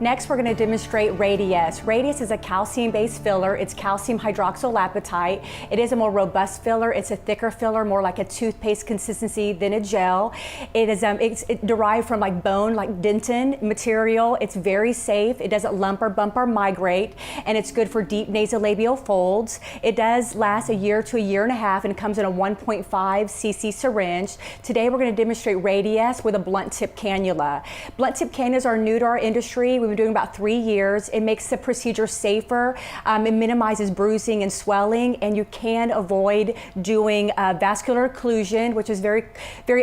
Next, we're going to demonstrate Radiesse. Radiesse is a calcium-based filler. It's calcium hydroxylapatite. It is a more robust filler. It's a thicker filler, more like a toothpaste consistency than a gel. It is it's derived from like bone, like dentin material. It's very safe. It doesn't lump or bump or migrate, and it's good for deep nasolabial folds. It does last a year to a year and a half, and it comes in a 1.5 cc syringe. Today, we're going to demonstrate Radiesse with a blunt tip cannula. Blunt tip cannulas are new to our industry. We've been doing about 3 years. It makes the procedure safer. It minimizes bruising and swelling, and you can avoid doing vascular occlusion, which is very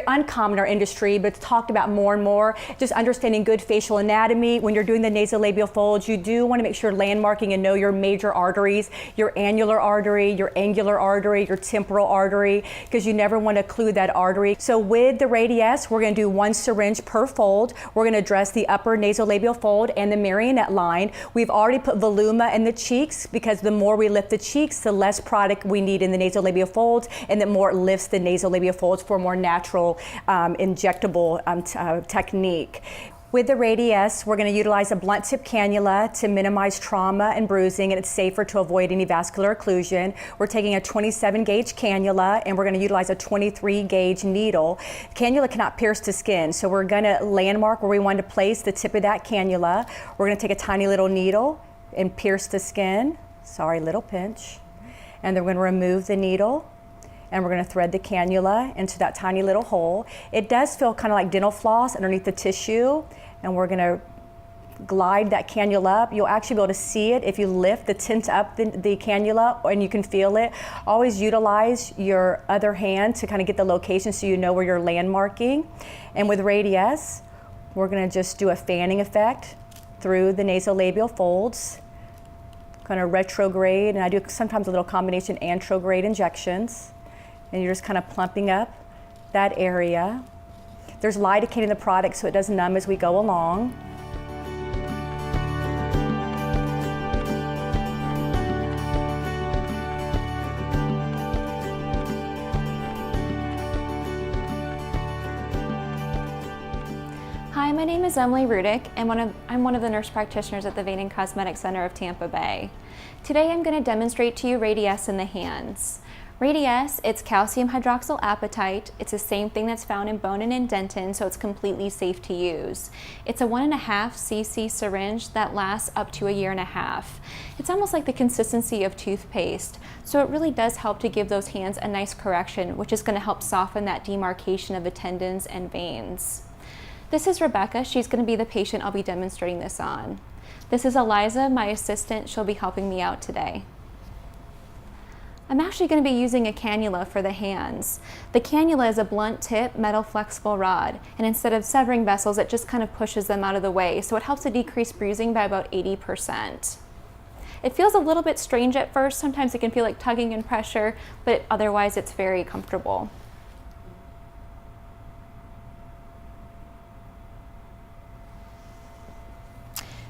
uncommon in our industry, but it's talked about more and more. Just understanding good facial anatomy. When you're doing the nasolabial folds, you do want to make sure landmarking and know your major arteries, your annular artery, your angular artery, your temporal artery, because you never want to occlude that artery. So with the Radiesse, we're going to do 1 syringe per fold. We're going to address the upper nasolabial fold and the marionette line. We've already put voluma in the cheeks, because the more we lift the cheeks, the less product we need in the nasolabial folds, and the more it lifts the nasolabial folds for a more natural injectable technique. With the Radiesse, we're going to utilize a blunt tip cannula to minimize trauma and bruising, and it's safer to avoid any vascular occlusion. We're taking a 27 gauge cannula, and we're going to utilize a 23 gauge needle. Cannula cannot pierce the skin, so we're going to landmark where we want to place the tip of that cannula. We're going to take a tiny little needle and pierce the skin. Sorry, little pinch. And then we're going to remove the needle, and we're going to thread the cannula into that tiny little hole. It does feel kind of like dental floss underneath the tissue, and we're going to glide that cannula up. You'll actually be able to see it if you lift the tint up the cannula, and you can feel it. Always utilize your other hand to kind of get the location so you know where you're landmarking. And with Radiesse, we're going to just do a fanning effect through the nasolabial folds, kind of retrograde, and I do sometimes a little combination antrograde injections. And you're just kind of plumping up that area. There's lidocaine in the product, so it does numb as we go along. Hi, my name is Emily Rudick, and I'm one of the nurse practitioners at the Vein and Cosmetic Center of Tampa Bay. Today I'm going to demonstrate to you Radiesse in the hands. Radiesse, it's calcium hydroxylapatite. It's the same thing that's found in bone and in dentin, so it's completely safe to use. It's a 1.5 cc syringe that lasts up to a year and a half. It's almost like the consistency of toothpaste, so it really does help to give those hands a nice correction, which is going to help soften that demarcation of the tendons and veins. This is Rebecca. She's going to be the patient I'll be demonstrating this on. This is Eliza, my assistant. She'll be helping me out today. I'm actually going to be using a cannula for the hands. The cannula is a blunt tip metal flexible rod, and instead of severing vessels, it just kind of pushes them out of the way, so it helps to decrease bruising by about 80%. It feels a little bit strange at first. Sometimes it can feel like tugging and pressure, but otherwise it's very comfortable.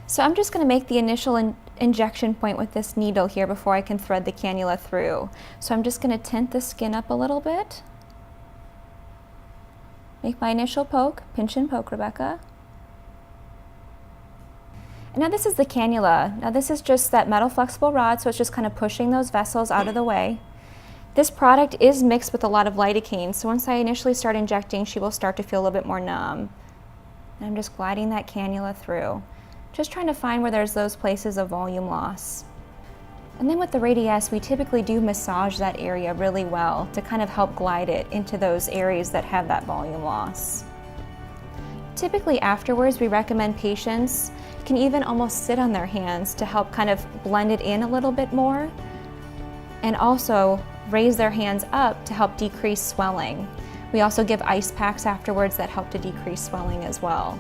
So I'm just going to make the initial injection point with this needle here before I can thread the cannula through. So I'm just going to tint the skin up a little bit. Make my initial poke, pinch and poke, Rebecca. And now this is the cannula. Now this is just that metal flexible rod, so it's just kind of pushing those vessels out of the way. This product is mixed with a lot of lidocaine, so once I initially start injecting, she will start to feel a little bit more numb. And I'm just gliding that cannula through. Just trying to find where there's those places of volume loss. And then with the Radiesse, we typically do massage that area really well to kind of help glide it into those areas that have that volume loss. Typically afterwards, we recommend patients can even almost sit on their hands to help kind of blend it in a little bit more, and also raise their hands up to help decrease swelling. We also give ice packs afterwards that help to decrease swelling as well.